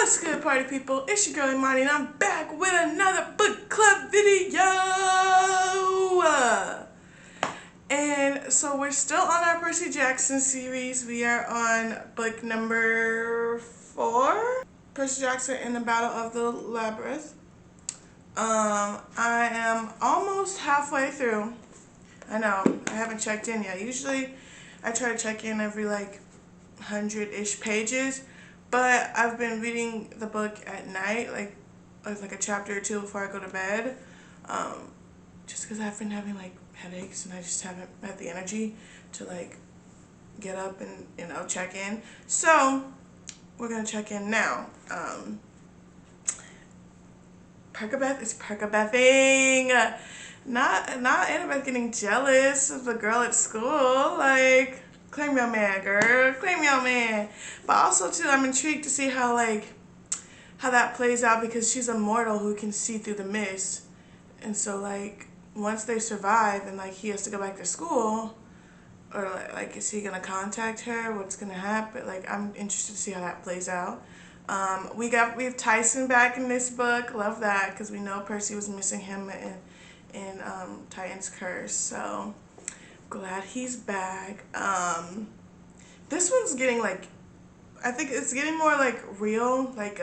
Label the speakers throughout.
Speaker 1: What's good, party people? It's your girl Imani, and I'm back with another book club video. And so we're still on our Percy Jackson series. We are on book number 4, Percy Jackson and the Battle of the Labyrinth. I am almost halfway through. I know, I haven't checked in yet. Usually I try to check in every like 100-ish pages. But I've been reading the book at night, like a chapter or two before I go to bed, just because I've been having like headaches and I just haven't had the energy to like get up and check in. So we're gonna check in now. Percabeth is Percabething. Not Annabeth getting jealous of the girl at school. Like, claim your man, girl. Claim your man. But also, too, I'm intrigued to see how that plays out, because she's a mortal who can see through the mist. And so, like, once they survive and, like, he has to go back to school, or, like, is he going to contact her? What's going to happen? Like, I'm interested to see how that plays out. We have Tyson back in this book. Love that, because we know Percy was missing him in Titan's Curse. So glad he's back. This one's getting like, I think it's getting more like real, like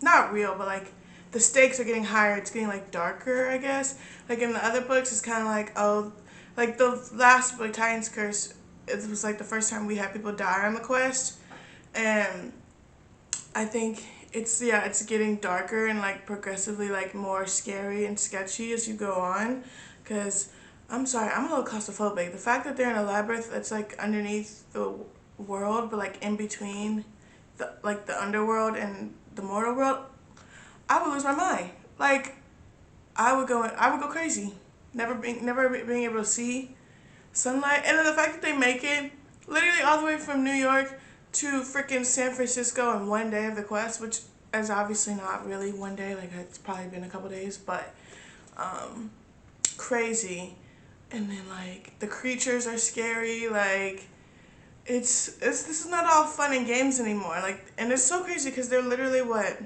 Speaker 1: not real, but like the stakes are getting higher. It's getting like darker, I guess. Like in the other books, it's kind of like, oh, like the last book, Titan's Curse, it was like the first time we had people die on the quest, and I think it's getting darker and like progressively like more scary and sketchy as you go on. Because I'm sorry, I'm a little claustrophobic. The fact that they're in a labyrinth that's like underneath the world, but like in between the underworld and the mortal world, I would lose my mind. Like I would go crazy. Never being able to see sunlight, and then the fact that they make it literally all the way from New York to freaking San Francisco in one day of the quest, which is obviously not really one day, like it's probably been a couple days, but crazy. And then like the creatures are scary, like this is not all fun and games anymore. Like, and it's so crazy because they're literally what,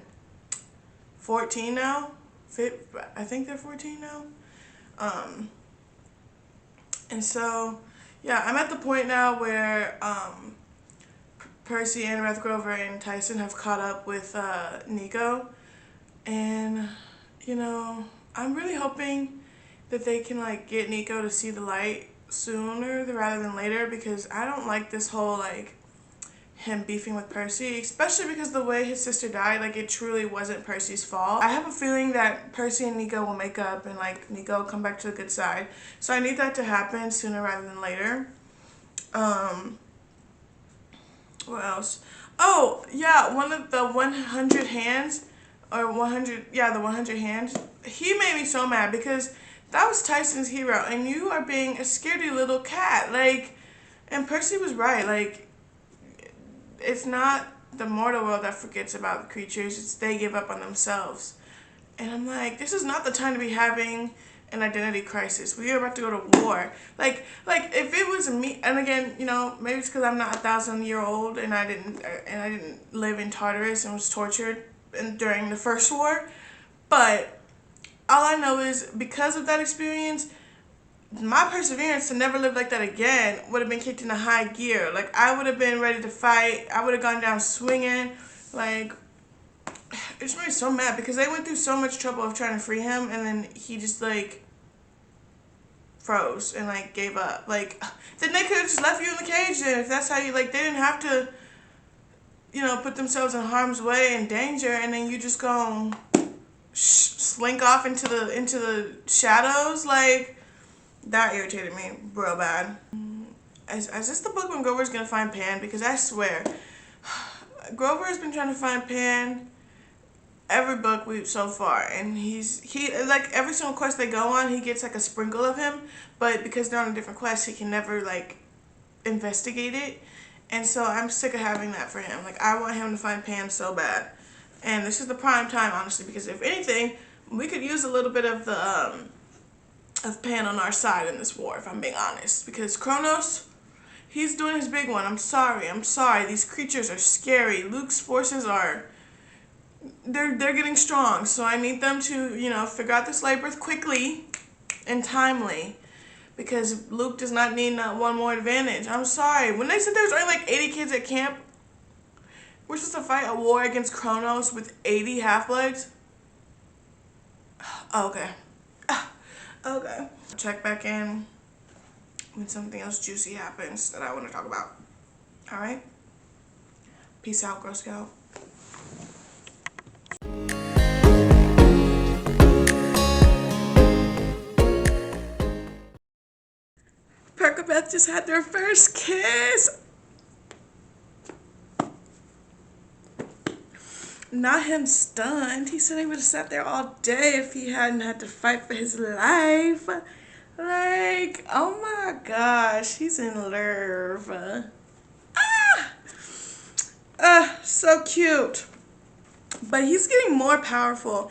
Speaker 1: 14 now? I think they're 14 now. And so yeah, I'm at the point now where Percy, Annabeth Grover, and Tyson have caught up with Nico, and I'm really hoping that they can like get Nico to see the light sooner rather than later, because I don't like this whole like him beefing with Percy, especially because the way his sister died, like it truly wasn't Percy's fault. I have a feeling that Percy and Nico will make up and like Nico will come back to the good side. So I need that to happen sooner rather than later. What else? Oh, yeah, one of the 100 hands, or 100, yeah, the 100 hands, he made me so mad because that was Tyson's hero, and you are being a scaredy little cat. Like, and Percy was right. Like, it's not the mortal world that forgets about the creatures, it's they give up on themselves. And I'm like, this is not the time to be having an identity crisis. We are about to go to war. Like if it was me, and again, maybe it's because I'm not 1,000-year-old and I didn't live in Tartarus and was tortured during the first war. But all I know is because of that experience, my perseverance to never live like that again would have been kicked into high gear. Like I would have been ready to fight. I would have gone down swinging. Like, it just made me so mad because they went through so much trouble of trying to free him, and then he just like froze and like gave up. Like, then they could have just left you in the cage then, if that's how you, like, they didn't have to put themselves in harm's way and danger, and then you just go slink off into the shadows. Like, that irritated me real bad. Is this the book when Grover's gonna find Pan? Because I swear Grover has been trying to find Pan every book so far, and he like every single quest they go on, he gets like a sprinkle of him, but because they're on a different quest, he can never like investigate it. And so I'm sick of having that for him. Like, I want him to find Pam so bad, and this is the prime time, honestly, because if anything, we could use a little bit of the of Pan on our side in this war, if I'm being honest, because Kronos, he's doing his big one. I'm sorry, these creatures are scary. Luke's forces are they're getting strong. So I need them to, figure out this labyrinth quickly and timely. Because Luke does not need not one more advantage. I'm sorry. When they said there was only like 80 kids at camp, we're supposed to fight a war against Kronos with 80 half-bloods? Okay. Okay. Check back in when something else juicy happens that I want to talk about. Alright? Peace out, Girl Scout. Percy Beth just had their first kiss. Not him stunned. He said he would have sat there all day if he hadn't had to fight for his life. Like, oh my gosh, he's in love. So cute. But he's getting more powerful,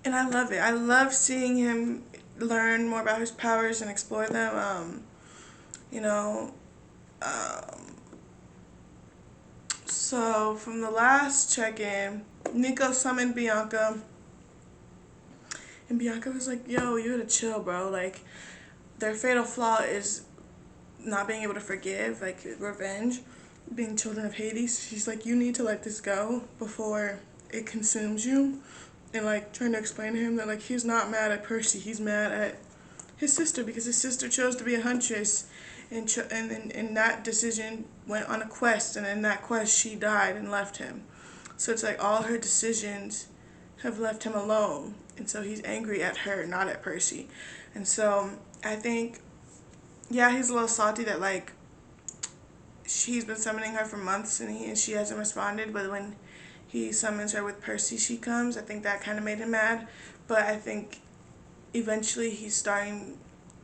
Speaker 1: and I love it. I love seeing him learn more about his powers and explore them. You know, so from the last check-in, Nico summoned Bianca, and Bianca was like, yo, you gotta chill, bro. Like, their fatal flaw is not being able to forgive, like revenge, being children of Hades. She's like, you need to let this go before it consumes you. And like trying to explain to him that like he's not mad at Percy, he's mad at his sister because his sister chose to be a huntress, and that decision went on a quest, and in that quest she died and left him. So it's like all her decisions have left him alone, and so he's angry at her, not at Percy. And so I think, yeah, he's a little salty that like she's been summoning her for months and she hasn't responded, but when he summons her with Percy, she comes. I think that kind of made him mad, but I think eventually he's starting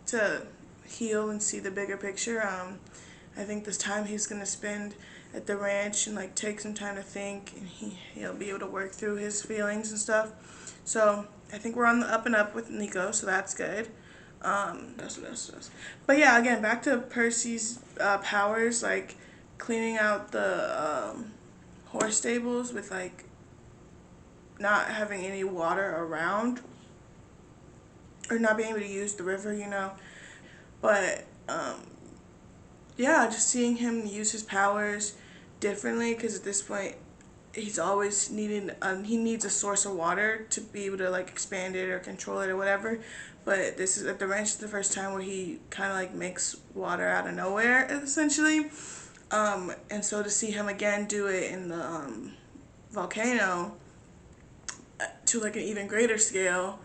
Speaker 1: to heal and see the bigger picture. I think this time he's gonna spend at the ranch and like take some time to think, and he'll be able to work through his feelings and stuff. So I think we're on the up and up with Nico, so that's good. But yeah, again, back to Percy's powers, like cleaning out the horse stables with like not having any water around, or not being able to use the river. But yeah, just seeing him use his powers differently, because at this point he's always he needs a source of water to be able to like expand it or control it or whatever. But this is at the ranch, the first time where he kind of like makes water out of nowhere, essentially. And so to see him again do it in the volcano to like an even greater scale,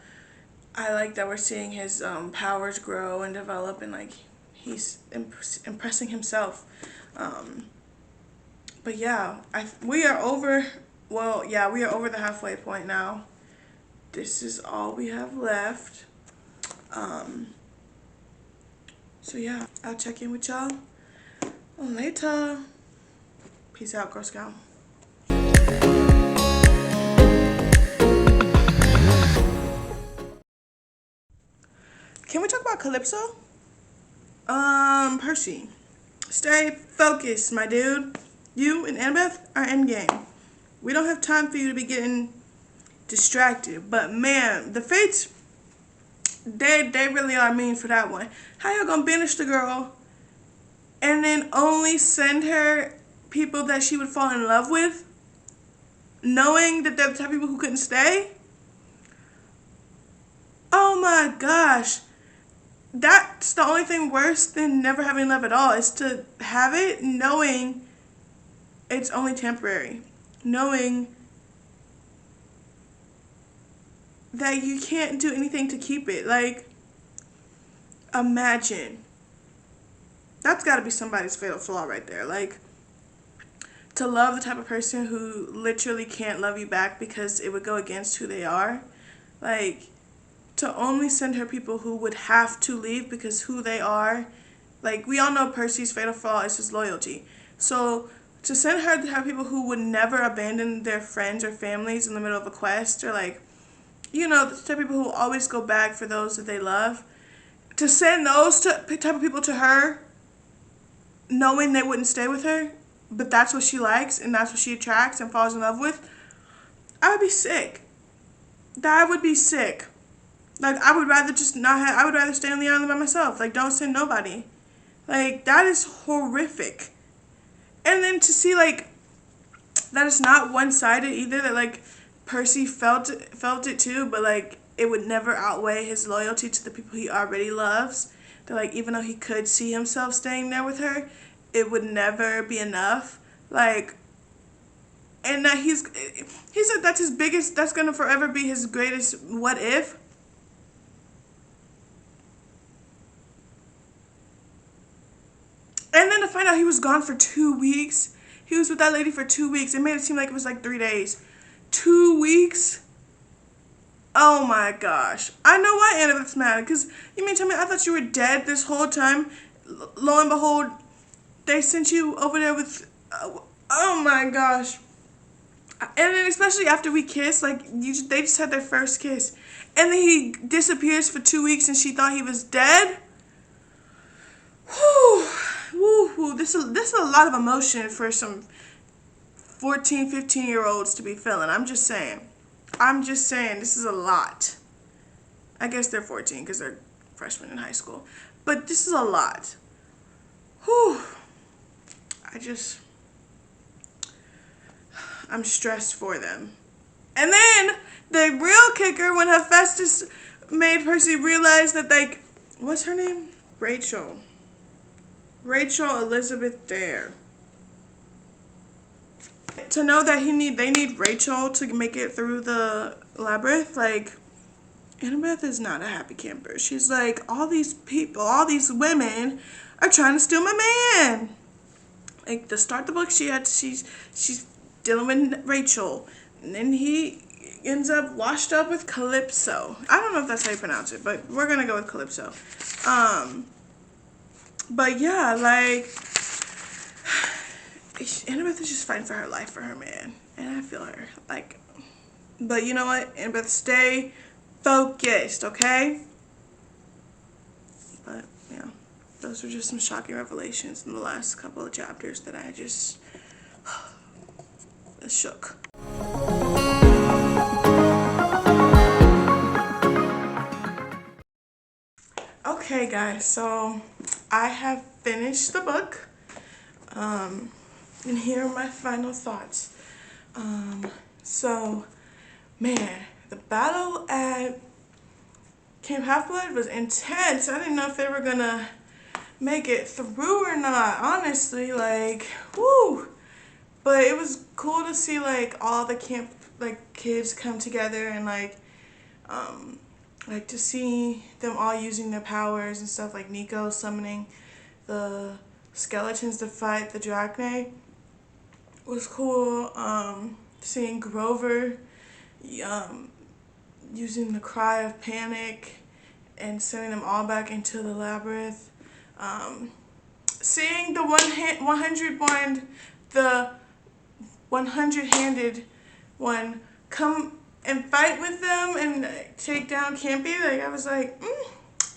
Speaker 1: I like that we're seeing his powers grow and develop, and like he's impressing himself. But yeah, we are over. Well, yeah, we are over the halfway point now. This is all we have left. So yeah, I'll check in with y'all later. Peace out, Girl Scout. Can we talk about Calypso? Percy, stay focused, my dude. You and Annabeth are endgame. We don't have time for you to be getting distracted. But man, the fates, they really are mean for that one. How y'all gonna banish the girl and then only send her people that she would fall in love with, knowing that they're the type of people who couldn't stay? Oh my gosh. That's the only thing worse than never having love at all, is to have it knowing it's only temporary. Knowing that you can't do anything to keep it. Like, imagine. That's gotta be somebody's fatal flaw right there. Like, to love the type of person who literally can't love you back because it would go against who they are. Like, to only send her people who would have to leave because who they are. Like, we all know Percy's fatal flaw is his loyalty. So to send her to have people who would never abandon their friends or families in the middle of a quest, or like, the type of people who always go back for those that they love, to send those type of people to her knowing they wouldn't stay with her, but that's what she likes and that's what she attracts and falls in love with. I would be sick. That would be sick. Like, I would rather just not have, I would rather stay on the island by myself. Like, don't send nobody. Like, that is horrific. And then to see, like, that it's not one-sided either, that, like, Percy felt it too, but, like, it would never outweigh his loyalty to the people he already loves. That, like, even though he could see himself staying there with her, it would never be enough. Like, and that he said that's his biggest, that's gonna forever be his greatest what if. And then to find out he was gone for 2 weeks. He was with that lady for 2 weeks. It made it seem like it was like 3 days. 2 weeks? Oh my gosh. I know why Annabeth's mad. Because you mean tell me I thought you were dead this whole time? Lo and behold, they sent you over there with... oh my gosh. And then especially after we kissed, like, they just had their first kiss. And then he disappears for 2 weeks and she thought he was dead? Whew. Woo, woo. This is a lot of emotion for some 14, 15-year-olds to be feeling. I'm just saying. This is a lot. I guess they're 14 because they're freshmen in high school. But this is a lot. Whew. I'm stressed for them. And then the real kicker, when Hephaestus made Percy realize that, like, what's her name? Rachel Elizabeth Dare. To know that they need Rachel to make it through the labyrinth, like, Annabeth is not a happy camper. She's like, all these people, all these women are trying to steal my man. Like, to start the book, she's dealing with Rachel, and then he ends up washed up with Calypso. I don't know if that's how you pronounce it, but we're gonna go with Calypso. But yeah, like, Annabeth is just fighting for her life for her man, and I feel her. Like, but you know what, Annabeth, stay focused, okay? But yeah, those were just some shocking revelations in the last couple of chapters that I just shook. Okay, guys, so I have finished the book, and here are my final thoughts. So, man, the battle at Camp Half-Blood was intense. I didn't know if they were gonna make it through or not, honestly, like, whoo. But it was cool to see, like, all the camp, like, kids come together and, like, to see them all using their powers and stuff, like Nico summoning the skeletons to fight the Drachnae was cool. Seeing Grover using the cry of panic and sending them all back into the labyrinth. Seeing the 100-handed one come and fight with them and take down Campy, like, I was like,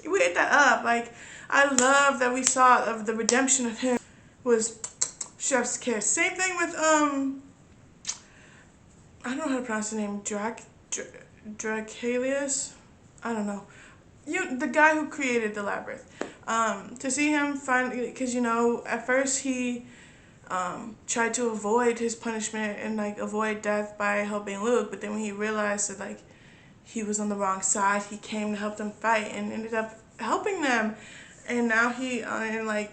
Speaker 1: we ate that up. Like, I love that we saw of the redemption of him was chef's kiss. Same thing with I don't know how to pronounce the name, Dracalius. I don't know. The guy who created the labyrinth. To see him finally, because, you know, at first he tried to avoid his punishment and, like, avoid death by helping Luke, but then when he realized that, like, he was on the wrong side, he came to help them fight and ended up helping them. And now he had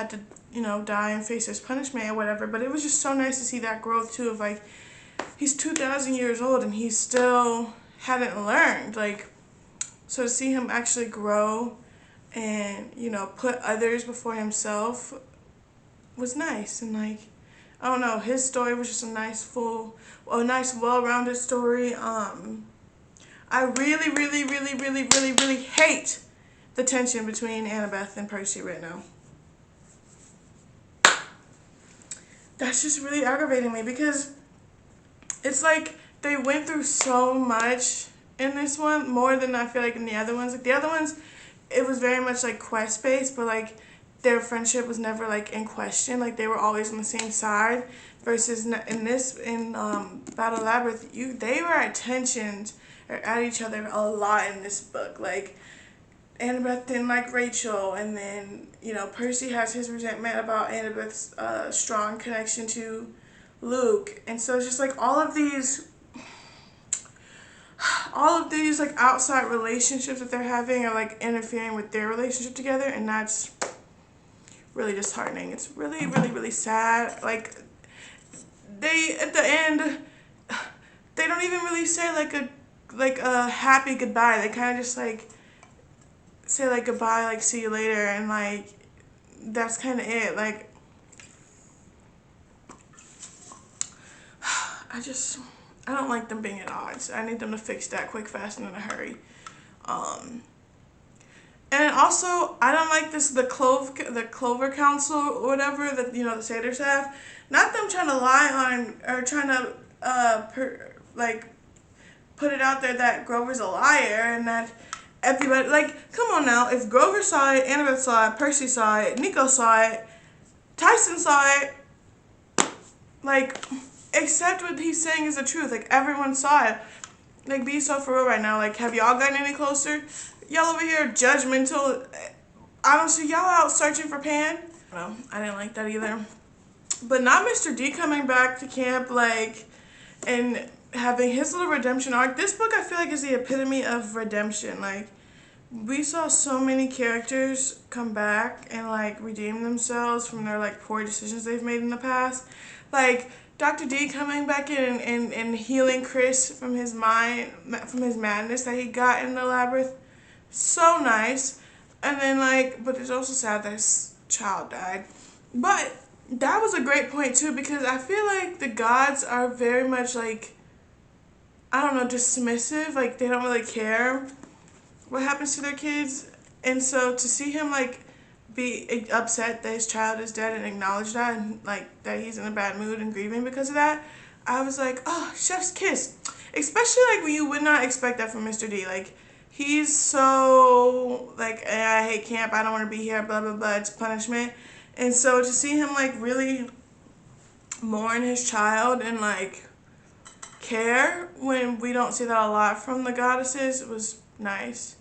Speaker 1: to, you know, die and face his punishment or whatever. But it was just so nice to see that growth too, of, like, he's 2,000 years old and he still hadn't learned, like, so to see him actually grow and, you know, put others before himself was nice. And, like, I don't know, his story was just a nice well-rounded story. I really, really, really, really, really, really hate the tension between Annabeth and Percy right now. That's just really aggravating me because it's like they went through so much in this one, more than I feel like in the other ones. Like, the other ones, it was very much like quest-based, but, like, their friendship was never like in question. Like they were always on the same side. Versus in Battle of Labyrinth, they were at tensions or at each other a lot in this book. Like Annabeth didn't like Rachel, and then Percy has his resentment about Annabeth's strong connection to Luke, and so it's just like all of these like outside relationships that they're having are like interfering with their relationship together, and that's really disheartening. It's really, really, really sad. Like they at the end, they don't even really say like a happy goodbye. They kind of just like say like goodbye, like see you later, and like that's kind of it. Like I don't like them being at odds. I need them to fix that quick, fast, and in a hurry. And also, I don't like the Clover Council or whatever that the satyrs have. Not them trying to lie on or trying to put it out there that Grover's a liar and that everybody, like, come on now. If Grover saw it, Annabeth saw it, Percy saw it, Nico saw it, Tyson saw it, like, accept what he's saying is the truth. Like, everyone saw it. Like, be so for real right now. Like, have y'all gotten any closer? Y'all over here judgmental. I don't see y'all out searching for Pan. No, I didn't like that either. But not Mr. D coming back to camp, like, and having his little redemption arc. This book, I feel like, is the epitome of redemption. Like, we saw so many characters come back and, like, redeem themselves from their, like, poor decisions they've made in the past. Like, Dr. D coming back in and healing Chris from his madness that he got in the Labyrinth. So nice. And then, like, but it's also sad that his child died. But that was a great point, too, because I feel like the gods are very much, like, I don't know, dismissive. Like, they don't really care what happens to their kids. And so to see him, like, be upset that his child is dead and acknowledge that, and, like, that he's in a bad mood and grieving because of that, I was like, oh, chef's kiss. Especially, like, when you would not expect that from Mr. D. Like, he's so, like, I hate camp, I don't want to be here, blah, blah, blah, it's punishment. And so to see him, like, really mourn his child and, like, care when we don't see that a lot from the goddesses was nice.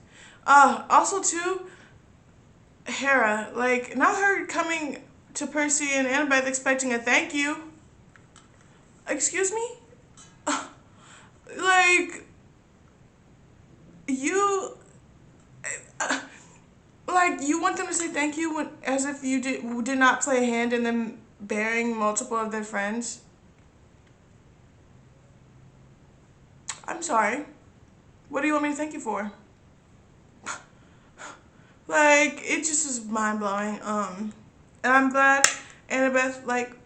Speaker 1: Also, too, Hera, like, not her coming to Percy and Annabeth expecting a thank you. Excuse me? Like, you want them to say thank you as if you did not play a hand in them burying multiple of their friends? I'm sorry. What do you want me to thank you for? Like, it just is mind-blowing. And I'm glad Annabeth, like,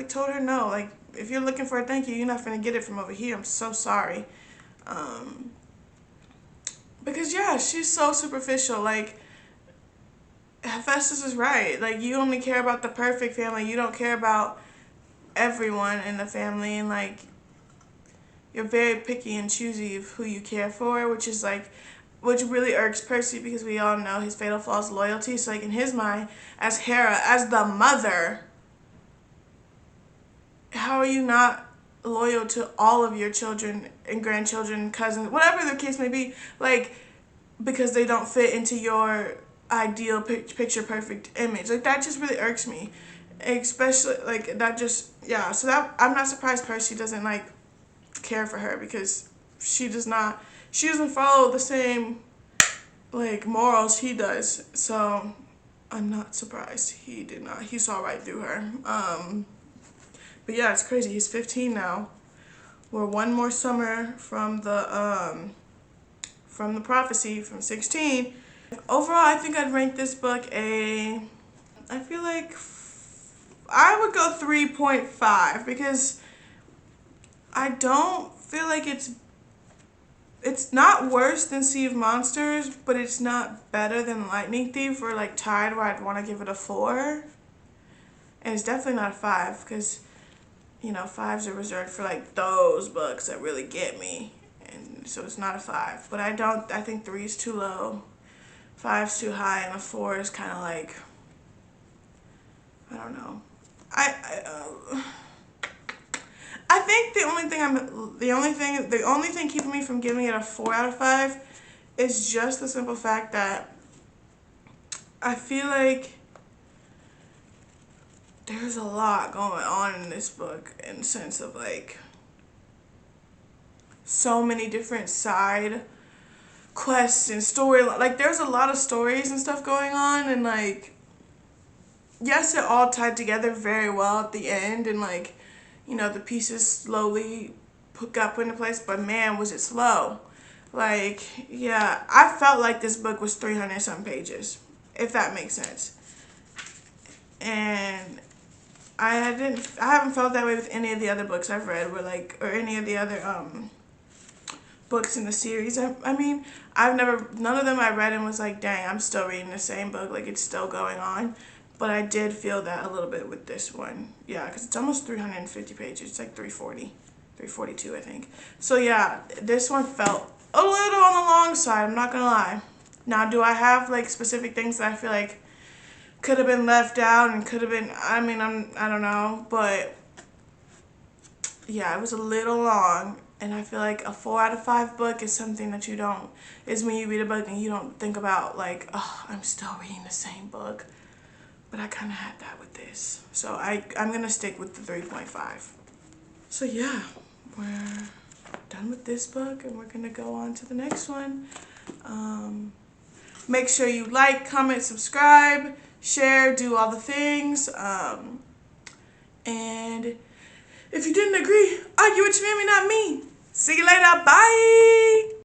Speaker 1: told her no. Like, if you're looking for a thank you, you're not gonna get it from over here. I'm so sorry. Because, yeah, she's so superficial. Like, Hephaestus is right. Like, you only care about the perfect family. You don't care about everyone in the family. And, like, you're very picky and choosy of who you care for, which really irks Percy because we all know his fatal flaw is loyalty. So, like, in his mind, as Hera, as the mother, how are you not loyal to all of your children and grandchildren, cousins, whatever the case may be, like, because they don't fit into your ideal picture perfect image? Like, that just really irks me, especially, like, that just, yeah. So that, I'm not surprised Percy doesn't, like, care for her, because she doesn't follow the same, like, morals he does. So I'm not surprised he did not. He saw right through her. But yeah, it's crazy. He's 15 now. We're one more summer from the prophecy from 16. Overall, I think I'd rank this book I feel like I would go 3.5, because I don't feel like it's not worse than Sea of Monsters, but it's not better than Lightning Thief or, like, Tide, where I'd want to give it a 4. And it's definitely not a 5, because, you know, 5s are reserved for, like, those books that really get me. And so it's not a 5. But I think 3 is too low, 5's too high, and a 4 is kind of like I don't know. I think the only thing keeping me from giving it a 4 out of 5 is just the simple fact that I feel like there's a lot going on in this book in the sense of like so many different side quests and story. Like there's a lot of stories and stuff going on, and like yes, it all tied together very well at the end, and like the pieces slowly got put into place. But man, was it slow. Like, yeah, I felt like this book was 300 some pages, if that makes sense. And I haven't felt that way with any of the other books I've read, or any of the other books in the series. I mean, none of them I read and was like, dang, I'm still reading the same book, like it's still going on. But I did feel that a little bit with this one. Yeah, because it's almost 350 pages. It's like 340, 342, I think. So yeah, this one felt a little on the long side, I'm not gonna lie. Now, do I have like specific things that I feel like could have been left out and could have been, I don't know, but yeah, it was a little long, and I feel like a 4 out of 5 book is something that is when you read a book and you don't think about like, oh, I'm still reading the same book. But I kind of had that with this. So I'm going to stick with the 3.5. So yeah, we're done with this book and we're going to go on to the next one. Make sure you like, comment, subscribe, share, do all the things. And if you didn't agree, argue with your mammy, not me. See you later. Bye.